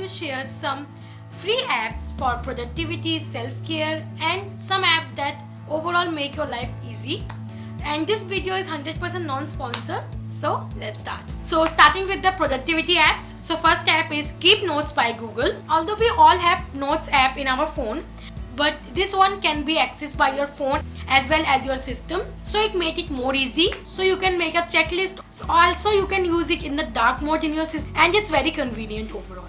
to share some free apps for productivity, self-care and some apps that overall make your life easy. And this video is 100% non-sponsor, so let's start. So starting with the productivity apps. So first app is Keep Notes by Google. Although we all have Notes app in our phone, but this one can be accessed by your phone as well as your system, so it made it more easy. So you can make a checklist. So also you can use it in the dark mode in your system, and it's very convenient overall.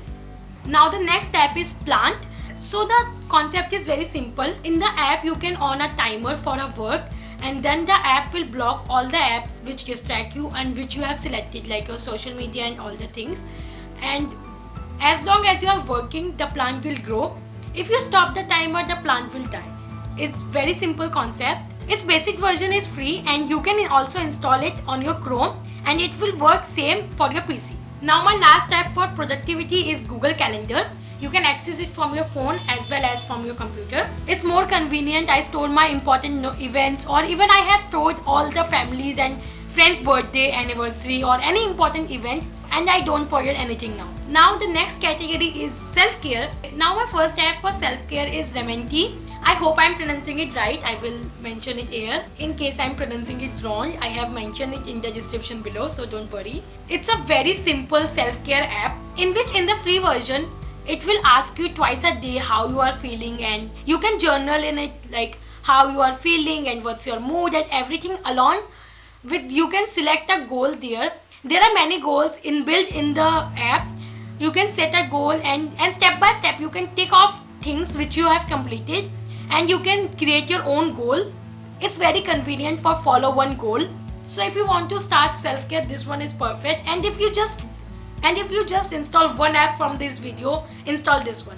Now the next app is Plant. So the concept is very simple. In the app you can on a timer for a work, and then the app will block all the apps which distract you and which you have selected, like your social media and all the things. And as long as you are working, the plant will grow. If you stop the timer, the plant will die. It's very simple concept. Its basic version is free and you can also install it on your Chrome, and it will work same for your PC. Now my last app for productivity is Google Calendar. You can access it from your phone as well as from your computer. It's more convenient. I store my important events, or even I have stored all the families and friends' birthday, anniversary or any important event, and I don't forget anything now. Now the next category is self-care. Now my first app for self-care is Rementi. I hope I'm pronouncing it right. I will mention it here. In case I'm pronouncing it wrong, I have mentioned it in the description below, so don't worry. It's a very simple self-care app in which in the free version, it will ask you twice a day how you are feeling, and you can journal in it like how you are feeling and what's your mood and everything along with. You can select a goal there. There are many goals inbuilt in the app. You can set a goal and step by step you can tick off things which you have completed, and you can create your own goal. It's very convenient for follow one goal. So if you want to start self-care, this one is perfect. And if you just install one app from this video, install this one.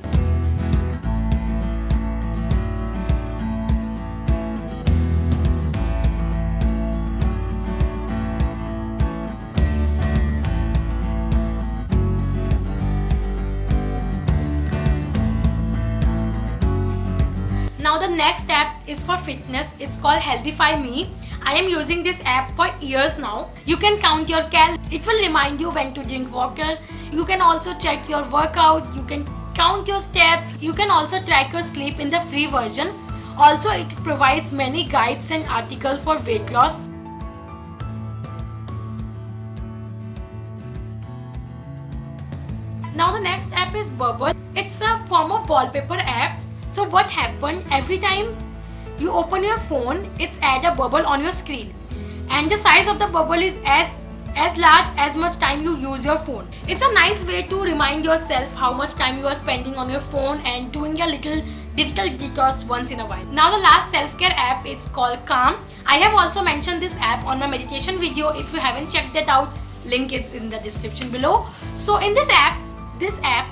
Now the next app is for fitness. It's called Healthify Me. I am using this app for years now. You can count your calories. It will remind you when to drink water. You can also check your workout. You can count your steps. You can also track your sleep in the free version. Also, it provides many guides and articles for weight loss. Now the next app is Bubble. It's a form of wallpaper app. So what happened, every time you open your phone, it's add a bubble on your screen, and the size of the bubble is as large as much time you use your phone. It's a nice way to remind yourself how much time you are spending on your phone and doing a little digital detox once in a while. Now the last self-care app is called Calm. I have also mentioned this app on my meditation video. If you haven't checked that out, link is in the description below. So in this app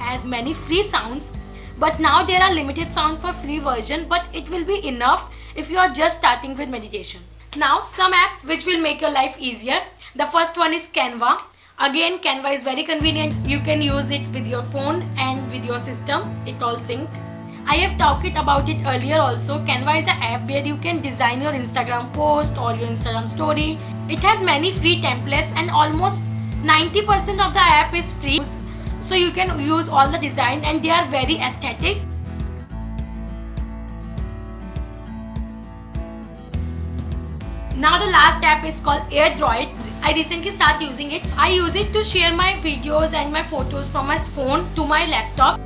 has many free sounds, but now there are limited sound for free version, but it will be enough if you are just starting with meditation. Now some apps which will make your life easier. The first one is Canva. Again, Canva is very convenient. You can use it with your phone and with your system. It all synced. I have talked about it earlier also. Canva is an app where you can design your Instagram post or your Instagram story. It has many free templates, and almost 90% of the app is free. So you can use all the design, and they are very aesthetic. Now the last app is called AirDroid. I recently started using it. I use it to share my videos and my photos from my phone to my laptop.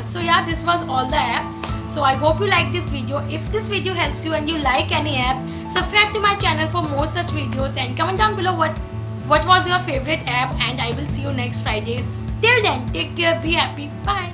So yeah, this was all the app. So I hope you like this video. If this video helps you and you like any app, subscribe to my channel for more such videos, and comment down below what was your favorite app, and I will see you next Friday. Till then, take care, be happy, bye.